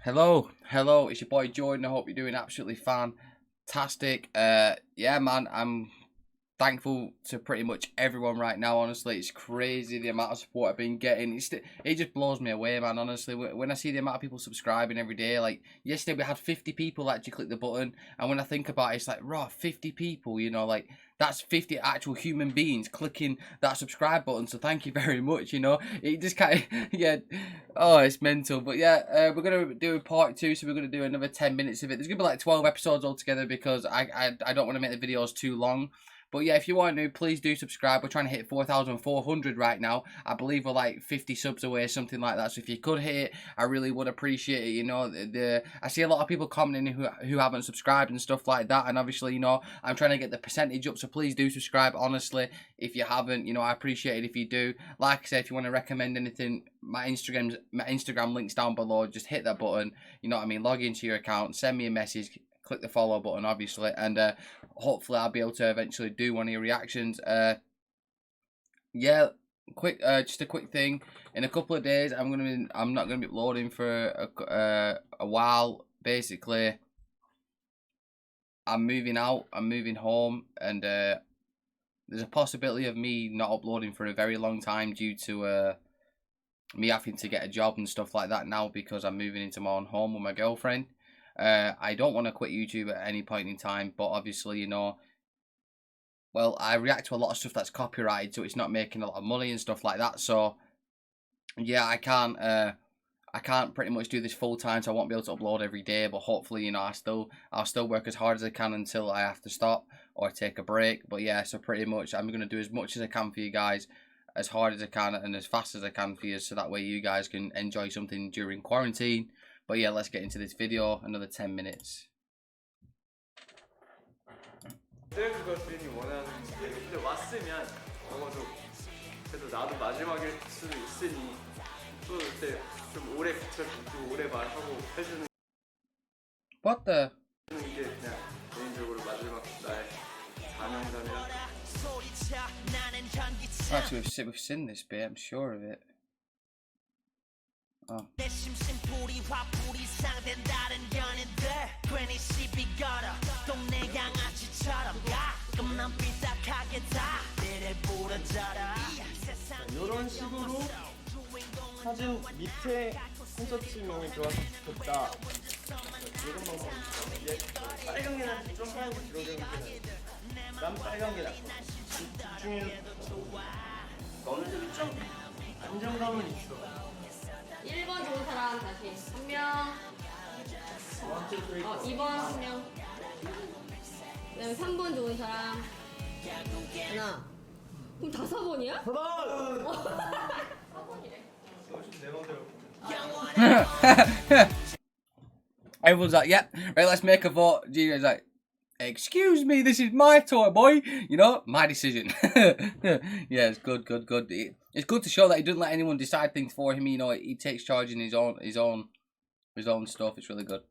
Hello, it's your boy Jordan. I hope you're doing absolutely fantastic. Yeah, man, I'm thankful to pretty much everyone right now. Honestly, it's crazy the amount of support I've been getting. It just blows me away, man. Honestly, when I see the amount of people subscribing every day, like yesterday we had 50 people actually click the button, and when I think about it, it's like, raw, 50 people, you know, like that's 50 actual human beings clicking that subscribe button. So thank you very much. You know, it just kind of yeah. Oh, it's mental. But yeah, we're gonna do a part two, so we're gonna do another 10 minutes of it. There's gonna be like 12 episodes altogether because I don't want to make the videos too long. But yeah, if you want to, please do subscribe. We're trying to hit 4,400 right now. I believe we're like 50 subs away, something like that. So if you could hit it, I really would appreciate it. You know, I see a lot of people commenting who haven't subscribed and stuff like that. And obviously, you know, I'm trying to get the percentage up. So please do subscribe. Honestly, if you haven't, you know, I appreciate it if you do. Like I said, if you want to recommend anything, my Instagram link's down below. Just hit that button. You know what I mean? Log into your account, send me a message. Click the follow button, obviously, and hopefully I'll be able to eventually do one of your reactions. Yeah, just a quick thing. In a couple of days, I'm not gonna be uploading for a while. Basically, I'm moving out. I'm moving home, and there's a possibility of me not uploading for a very long time due to me having to get a job and stuff like that now because I'm moving into my own home with my girlfriend. I don't want to quit YouTube at any point in time, but obviously, you know, well, I react to a lot of stuff that's copyrighted, so it's not making a lot of money and stuff like that. So, yeah, I can't pretty much do this full time, so I won't be able to upload every day. But hopefully, you know, I'll still work as hard as I can until I have to stop or take a break. But yeah, so pretty much, I'm gonna do as much as I can for you guys, as hard as I can and as fast as I can for you, so that way you guys can enjoy something during quarantine. But yeah, let's get into this video. Another 10 minutes. 그것들이 원하는 게 근데 왔으면 적어도 그래도 나도 마지막일 수도 있으니 또 그때 좀 오래 붙여주고 오래 말하고 해주는 What the? 게 그냥 개인적으로 마지막 나의 사명감이라. Actually, we've seen this bit. I'm sure of it. Oh. 이런 식으로 사진 밑에 콘서트명이 들어왔으면 좋겠다. 이런 방법. 빨간 게 낫지 좀 하얀 거 들어오는 게 낫지. 난 빨간 게 낫고. 둘 중에 어느 쪽이 좀 안정감은 있어. 1번 좋은 사람 다시 한 명. 2번 한 명. 그다음에 3번 좋은 사람 하나. 그럼 다 4번이야? 4번이래. 내 맘대로. Everyone's like, yep, right, let's make a vote. Gio's like, excuse me, this is my toy, boy. You know, my decision. Yeah, it's good. It's good to show that he doesn't let anyone decide things for him. You know, he takes charge in his own stuff. It's really good.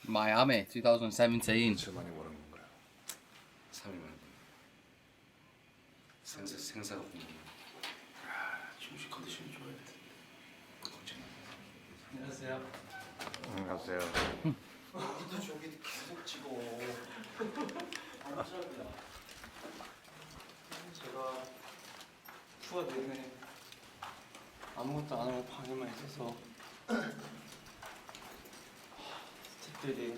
Miami, 2017. 저만이 원하는 거야. 3일 만에 생사가 공부. 정신 컨디션이 좋아야 돼. 안녕하세요. 안녕하세요. 근데 저기 계속 찍어. 깜짝이야. 제가 휴가 내내 아무것도 안 하고 방에만 있어서 자식들이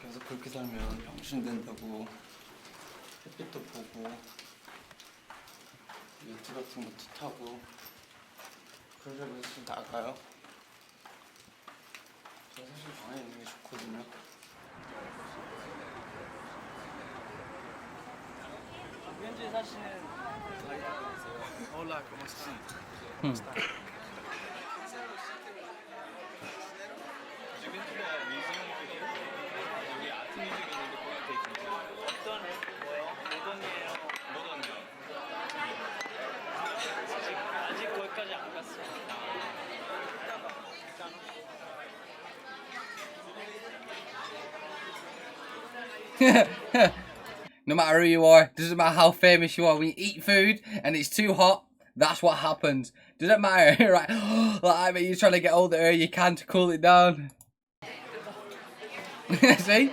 계속 그렇게 살면 병신 된다고 햇빛도 보고 요트 같은 것도 타고 그러려고 해서 나가요. 저 사실 방에 있는 게 좋거든요. 현재 사시는 Hola, ¿cómo están? 아직 거기까지 안 갔어. No matter who you are, doesn't matter how famous you are, when you eat food and it's too hot, that's what happens. Doesn't matter, right? Like, I mean, you're trying to get all the air you can to cool it down. See?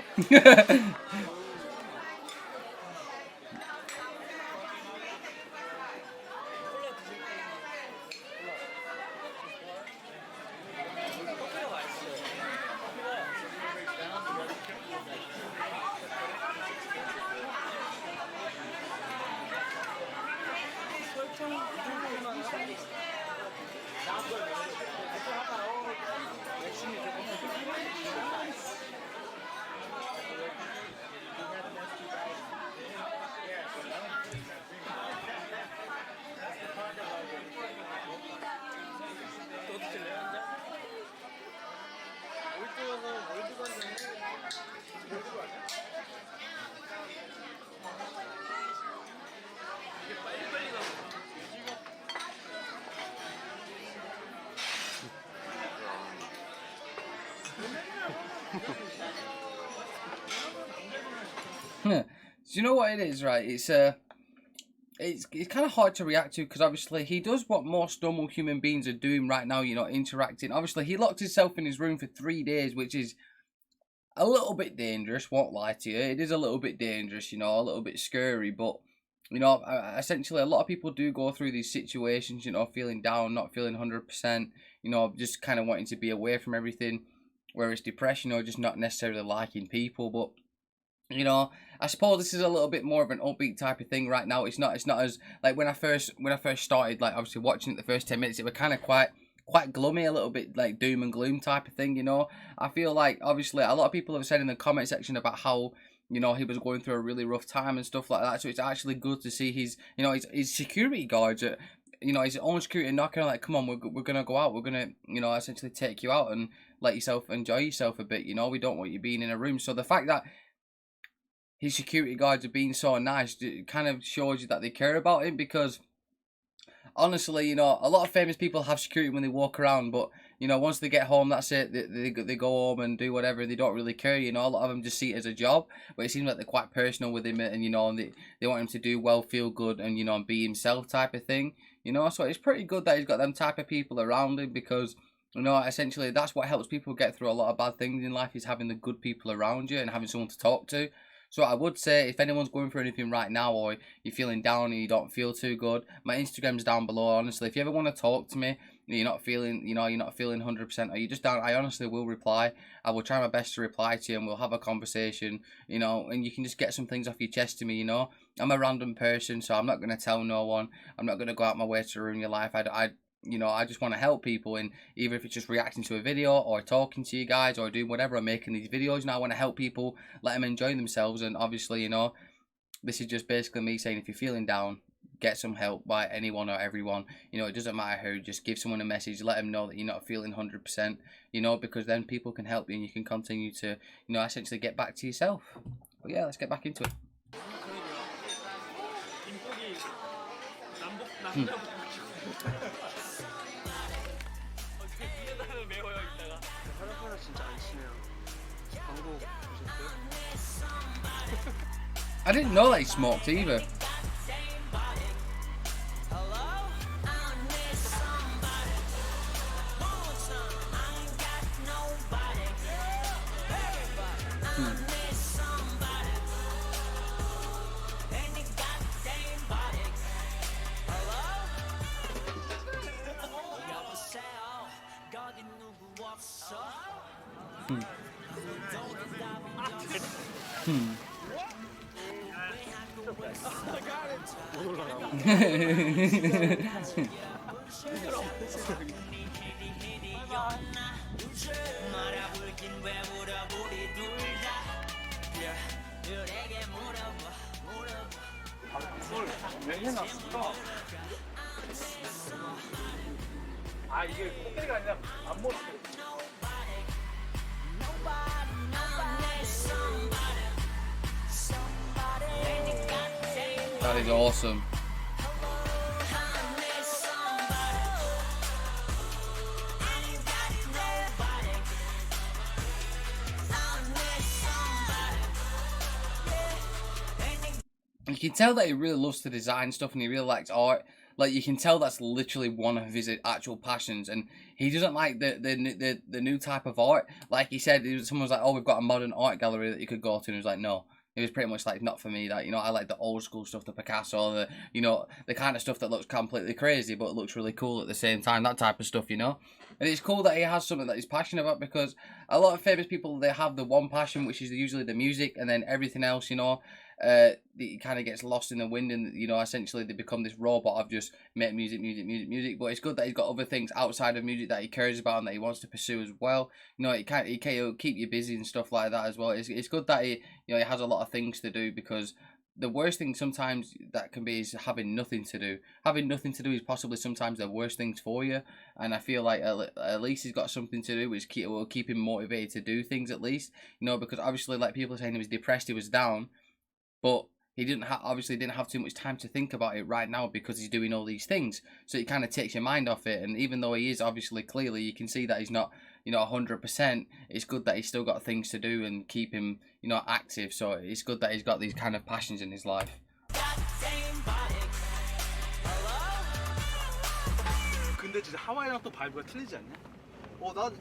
Do you know what it is, right? It's kind of hard to react to because obviously he does what most normal human beings are doing right now, you know, interacting. Obviously, he locked himself in his room for 3 days, which is a little bit dangerous, won't lie to you. It is a little bit dangerous, you know, a little bit scary, but, you know, essentially a lot of people do go through these situations, you know, feeling down, not feeling 100%, you know, just kind of wanting to be away from everything, whether it's depression or just not necessarily liking people, but, you know, I suppose this is a little bit more of an upbeat type of thing right now. It's not as like when I first started, like obviously watching it the first 10 minutes, it was kind of quite gloomy, a little bit like doom and gloom type of thing, you know. I feel like obviously a lot of people have said in the comment section about how, you know, he was going through a really rough time and stuff like that. So it's actually good to see his, you know, his security guards, you know, his own security knocking on, like, come on, we're gonna go out, we're gonna, you know, essentially take you out and let yourself enjoy yourself a bit, you know. We don't want you being in a room. So the fact that his security guards are being so nice, it kind of shows you that they care about him, because honestly, you know, a lot of famous people have security when they walk around, but, you know, once they get home, that's it. They go home and do whatever. They don't really care, you know. A lot of them just see it as a job, but it seems like they're quite personal with him, and, you know, and they want him to do well, feel good, and, you know, and be himself type of thing, you know. So it's pretty good that he's got them type of people around him, because, you know, essentially that's what helps people get through a lot of bad things in life, is having the good people around you and having someone to talk to. So I would say, if anyone's going through anything right now, or you're feeling down and you don't feel too good, my Instagram's down below. Honestly, if you ever want to talk to me, you're not feeling 100%, or you're just down, I honestly will reply. I will try my best to reply to you, and we'll have a conversation, you know, and you can just get some things off your chest to me, you know. I'm a random person, so I'm not going to tell no one. I'm not going to go out my way to ruin your life. You know, I just want to help people, and either if it's just reacting to a video, or talking to you guys, or doing whatever, I'm making these videos, and I want to help people, let them enjoy themselves. And obviously, you know, this is just basically me saying, if you're feeling down, get some help by anyone or everyone. You know, it doesn't matter who, just give someone a message, let them know that you're not feeling 100%, you know, because then people can help you, and you can continue to, you know, essentially get back to yourself. But yeah, let's get back into it. 진짜 안 친해요. 광고 보셨어요? I didn't know that he smoked either. 이걸 왜 해놨을까? 아 이게 코끼리가 아니라 앞머리. That is awesome. You can tell that he really loves to design stuff and he really likes art. Like, you can tell that's literally one of his actual passions, and he doesn't like the new type of art. Like he said, someone was like, "Oh, we've got a modern art gallery that you could go to," and he was like, "No." It was pretty much like, not for me. That, you know, I like the old school stuff, the Picasso, the, you know, the kind of stuff that looks completely crazy but looks really cool at the same time. That type of stuff, you know. And it's cool that he has something that he's passionate about, because a lot of famous people, they have the one passion, which is usually the music, and then everything else, you know, it kind of gets lost in the wind, and, you know, essentially they become this robot of just make music. But it's good that he's got other things outside of music that he cares about and that he wants to pursue as well. You know, he can keep you busy and stuff like that as well. It's good that he, you know, he has a lot of things to do, because the worst thing sometimes that can be is having nothing to do. Having nothing to do is possibly sometimes the worst things for you. And I feel like at least he's got something to do, which will keep him motivated to do things at least. You know, because obviously, like, people are saying he was depressed, he was down, but he obviously didn't have too much time to think about it right now because he's doing all these things. So it kind of takes your mind off it. And even though he is obviously, clearly, you can see that he's not, you know, 100%. It's good that he's still got things to do and keep him, you know, active. So it's good that he's got these kind of passions in his life. 근데 진짜 하와이랑 또 바이브가 틀리지 않냐? 난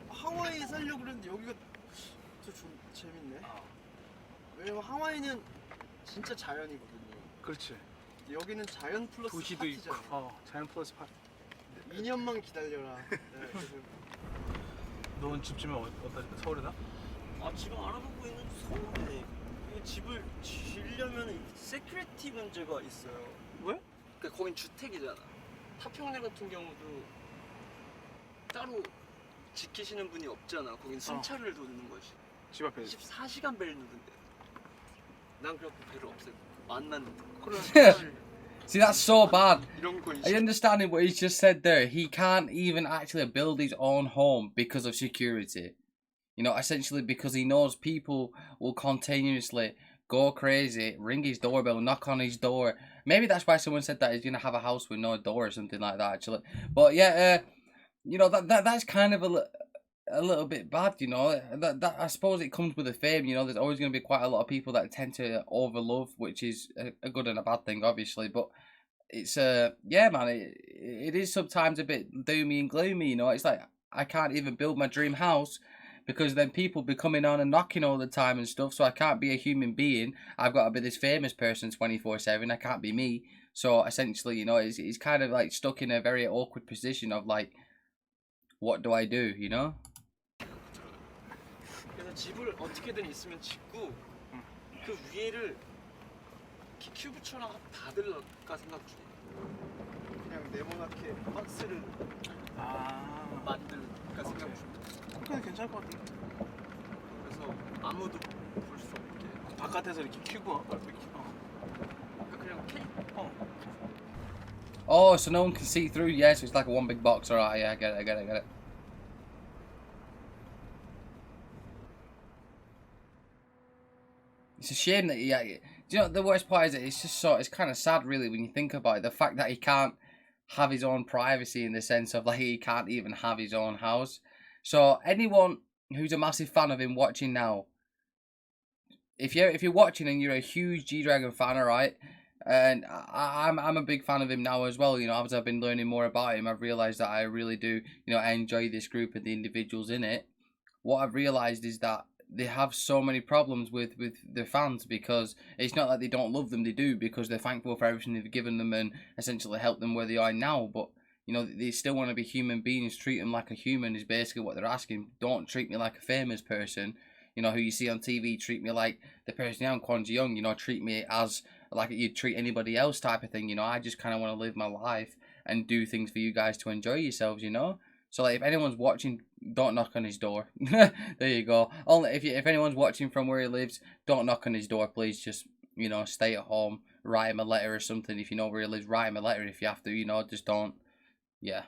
하와이에 살려고 그랬는데 여기가 더 재밌네. 왜냐면 하와이는 진짜 자연이거든요. 그렇지. 여기는 자연 플러스 도시도 파티잖아. 있고, 자연 플러스 파티. 2년만 기다려라. 네, 그래서 넌 집주면 어디다? 서울에다? 지금 알아보고 있는 서울에 이 집을 지으려면 세큐리티 문제가 있어요. 왜? 그러니까 거긴 주택이잖아. 타평내 같은 경우도 따로 지키시는 분이 없잖아. 거긴 순찰을 도는 것이. 집 앞에. 24시간 벨 누른대. 난 그래서 배를 없애고 만났는데. See, that's so bad. 이런 거 Are you understanding what he's just said there? He can't even actually build his own home because of security. You know, essentially because he knows people will continuously go crazy, ring his doorbell, knock on his door. Maybe that's why someone said that he's going to have a house with no door or something like that, actually. But yeah, you know, that's kind of a little bit bad, you know. That I suppose it comes with the fame, you know. There's always going to be quite a lot of people that tend to overlove, which is a good and a bad thing, obviously. But it's yeah, man, it is sometimes a bit doomy and gloomy, you know. It's like, I can't even build my dream house because then people be coming on and knocking all the time and stuff. So I can't be a human being. I've got to be this famous person 24/7. I can't be me. So essentially, you know, it's kind of like stuck in a very awkward position of like, what do I do, you know? 그래서 집을 어떻게든 있으면 짓고 그 위에를 큐브처럼 닫을까 생각 중이에요. 그냥 네모나게 박스를 만들까 생각 중이에요. 그래 괜찮을 것 같아. 그래서 아무도 볼 수 없게. 바깥에서 이렇게 큐브 이렇게. 그냥 케이크. Oh, so no one can see through. Yeah, so it's like a one big box. Alright, yeah, I get it. It's a shame that, yeah. Do you know what the worst part is? It's kind of sad, really, when you think about it. The fact that he can't have his own privacy, in the sense of like he can't even have his own house. So anyone who's a massive fan of him watching now, if you're watching and you're a huge G-Dragon fan, alright, and I'm a big fan of him now as well. You know, as I've been learning more about him, I've realised that I really do, you know, I enjoy this group and the individuals in it. What I've realised is that they have so many problems with their fans, because it's not that they don't love them, they do, because they're thankful for everything they've given them and essentially helped them where they are now. But you know, they still want to be human beings. Treat them like a human is basically what they're asking. Don't treat me like a famous person, you know, who you see on TV. Treat me like the person I am, Kwon Yong. You know, treat me as like you'd treat anybody else, type of thing. You know, I just kind of want to live my life and do things for you guys to enjoy yourselves. You know. So like, if anyone's watching, don't knock on his door. There you go. Only if anyone's watching from where he lives, don't knock on his door, please. Just, you know, stay at home, write him a letter or something. If you know where he lives, write him a letter if you have to. You know, just don't. Yeah.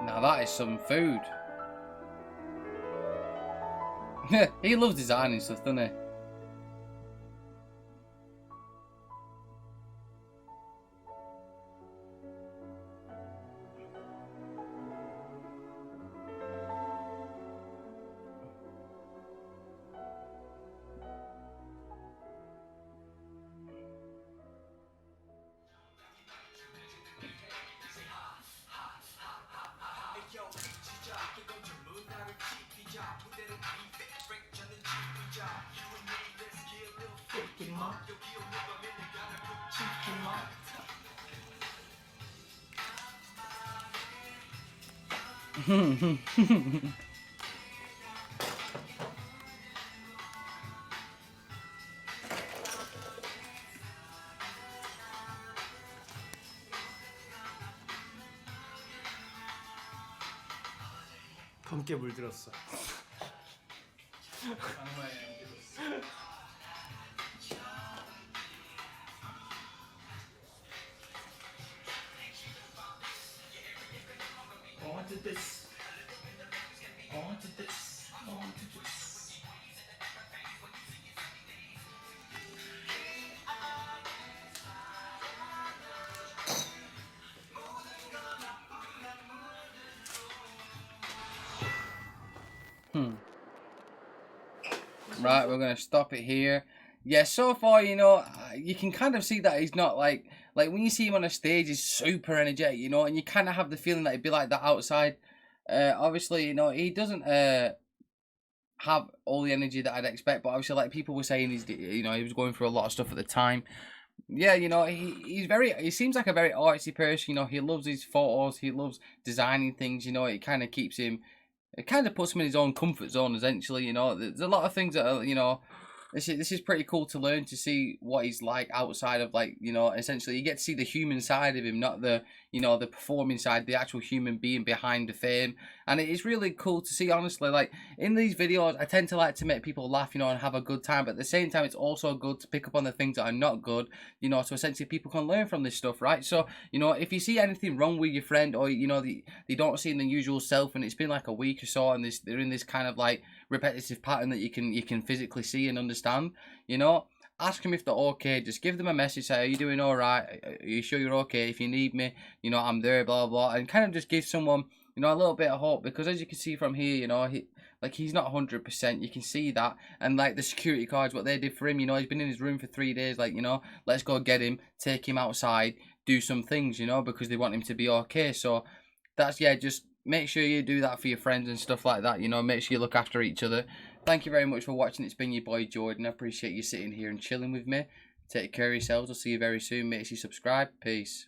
Now that is some food. He loves designing stuff, doesn't he? 검게 물들었어. I wanted this. I wanted this. I wanted this. Right, we're gonna stop it here. Yeah, so far, you know, you can kind of see that he's not like when you see him on a stage, he's super energetic, you know, and you kind of have the feeling that he'd be like that outside. Obviously, you know, he doesn't have all the energy that I'd expect, but obviously, like people were saying, you know, he was going through a lot of stuff at the time. Yeah, you know, he seems like a very artsy person. You know, he loves his photos, he loves designing things. You know, it kind of keeps him. It kind of puts him in his own comfort zone, essentially. You know, there's a lot of things that are, you know, this is pretty cool to learn, to see what he's like outside of, like, you know, essentially you get to see the human side of him, not the, you know, the performing side, the actual human being behind the fame. And it is really cool to see, honestly. Like, in these videos, I tend to like to make people laugh, you know, and have a good time, but at the same time, it's also good to pick up on the things that are not good, you know, so essentially people can learn from this stuff, right? So, you know, if you see anything wrong with your friend, or, you know, they don't see the usual self, and it's been like a week or so, and they're in this kind of like repetitive pattern that you can physically see and understand, you know, ask them if they're okay. Just give them a message, say, are you doing all right? Are you sure you're okay? If you need me, you know, I'm there, blah blah, and kind of just give someone, you know, a little bit of hope, because as you can see from here, you know, he's not 100%. You can see that, and like the security guards, what they did for him, you know, he's been in his room for 3 days. Like, you know, let's go get him, take him outside, do some things, you know, because they want him to be okay. So that's, yeah, just make sure you do that for your friends and stuff like that, you know, make sure you look after each other. Thank you very much for watching. It's been your boy Jordan. I appreciate you sitting here and chilling with me. Take care of yourselves. I'll see you very soon. Make sure you subscribe. Peace.